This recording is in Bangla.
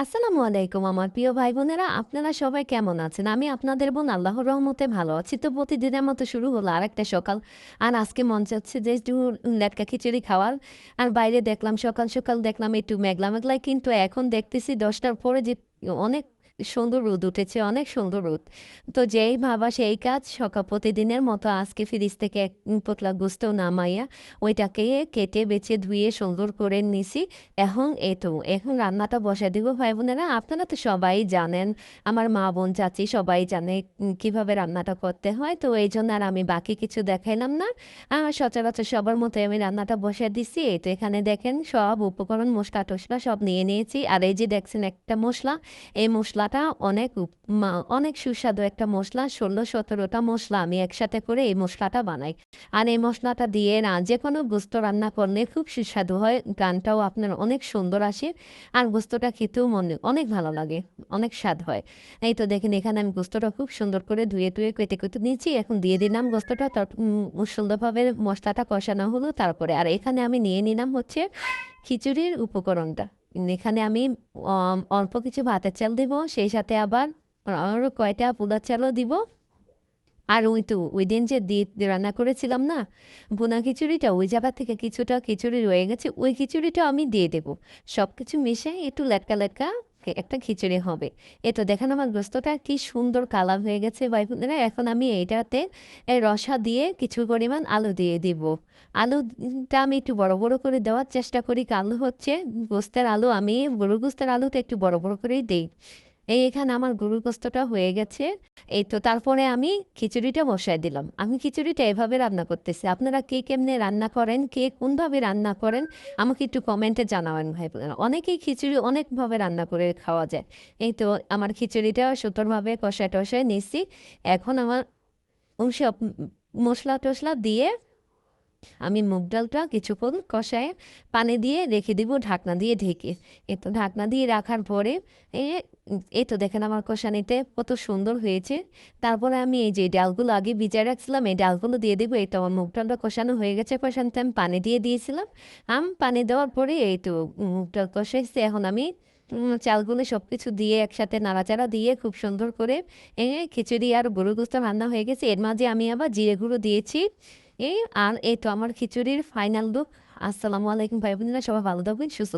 আসসালামু আলাইকুম আমার প্রিয় ভাই বোনেরা, আপনারা সবাই কেমন আছেন? আমি আপনাদের বোন আল্লাহর রহমতে ভালো আছি। তো প্রতিদিনের মতো শুরু হলো আরেকটা সকাল। আর আজকে মন চাচ্ছে যে একটু লেটকা খিচুড়ি খাওয়ার। আর বাইরে দেখলাম সকাল সকাল দেখলাম একটু মেঘলা মেঘলা, কিন্তু এখন দেখতেছি 10টার পরে যে অনেক সুন্দর রোদ উঠেছে, অনেক সুন্দর রোদ। তো যেই ভাবা সেই কাজ, সকাল প্রতিদিনের মতো আজকে ফ্রিজ থেকে এক পোতলা গোস্ত নামাইয়া ওইটাকে কেটে বেছে ধুয়ে সুন্দর করে নিছি। এখন রান্নাটা বসায় দিব ভাই বোনেরা। আপনারা তো সবাই জানেন, আমার মা বোন চাচি সবাই জানে কিভাবে রান্নাটা করতে হয়। তো এই জন্য আর আমি বাকি কিছু দেখাইলাম না। সচরাচর সবার মতো আমি রান্নাটা বসায় দিছি। এই তো এখানে দেখেন সব উপকরণ মশলা টসলা সব নিয়ে নিয়েছি। আর এই যে দেখছেন একটা মশলা, এই মশলাটা অনেক সুস্বাদু একটা মশলা। 16-17টা মশলা আমি একসাথে করে এই মশলাটা বানাই। আর এই মশলাটা দিয়ে না যে কোনো গোস্ত রান্না করলে খুব সুস্বাদু হয়, গানটাও আপনার অনেক সুন্দর আসে। আর গোস্তটা খেতেও অনেক ভালো লাগে, অনেক স্বাদ হয়। এই তো দেখেন এখানে আমি গোস্তটা খুব সুন্দর করে ধুয়ে টুয়ে কেটে কেটে নিয়েছি। এখন দিয়ে দিলাম গোস্তটা, সুন্দরভাবে মশলাটা কষানো হলো তারপরে। আর এখানে আমি নিয়ে নিলাম হচ্ছে খিচুড়ির উপকরণটা। এখানে আমি অল্প কিছু ভাতের চাল দিব, সেই সাথে আবার আরও কয়টা পোলার চালও দিব। আর ওই দিন যে রান্না করেছিলাম না ভুনা খিচুড়িটা, ওই জায়গা থেকে কিছুটা খিচুড়ি রয়ে গেছে, ওই খিচুড়িটা আমি দিয়ে দেবো। সব কিছু মিশে একটু লেটকা লেটকা একটা খিচুড়ি হবে। এ তো দেখেন আমার গোস্তটা কি সুন্দর কালার হয়ে গেছে ভাই বোনেরা। এখন আমি এইটাতে এই রসা দিয়ে কিছু পরিমাণ আলু দিয়ে দিব। আলুটা আমি একটু বড় বড় করে দেওয়ার চেষ্টা করি, কারণ হচ্ছে গোস্তের আলু, আমি গরুর গোস্তের আলুটা একটু বড় বড় করেই দিই। এখানে আমার গরুর গোস্তটা হয়ে গেছে। এই তো তারপরে আমি খিচুড়িটা বসায় দিলাম। আমি খিচুড়িটা এভাবে রান্না করতেছি। আপনারা কে কেমনে রান্না করেন, কে কোনভাবে রান্না করেন, আমাকে একটু কমেন্টে জানাবেন ভাই বোনেরা। অনেকেই খিচুড়ি অনেকভাবে রান্না করে খাওয়া যায়। এই তো আমার খিচুড়িটা সুন্দরভাবে কষায় টষায় নিচ্ছি। এখন আমার সব মশলা টশলা দিয়ে আমি মুগ ডালটা কিছুক্ষণ কষায় পানি দিয়ে রেখে দিব ঢাকনা দিয়ে ঢেকে। এই তো ঢাকনা দিয়ে রাখার পরে এ এই তো দেখেন আমার কষানিতে কত সুন্দর হয়েছে। তারপরে আমি এই যে ডালগুলো আগে ভিজায় রাখছিলাম, এই ডালগুলো দিয়ে দেবো। এই তো আমার মুগ ডালটা কষানো হয়ে গেছে, কষানোতে আমি পানি দিয়ে দিয়েছিলাম। পানি দেওয়ার পরে এই তো মুগ ডাল কষাইছে। এখন আমি চালগুলো সব কিছু দিয়ে একসাথে নাড়াচাড়া দিয়ে খুব সুন্দর করে খিচুড়ি আর গরু গোস্ত রান্না হয়ে গেছে। এর মাঝে আমি আবার জিরে গুঁড়ো দিয়েছি। আর এই তো আমার খিচুড়ির ফাইনাল লুক। আসসালামু আলাইকুম ভাই বোনেরা, সবাই ভালো থাকবেন, সুস্থ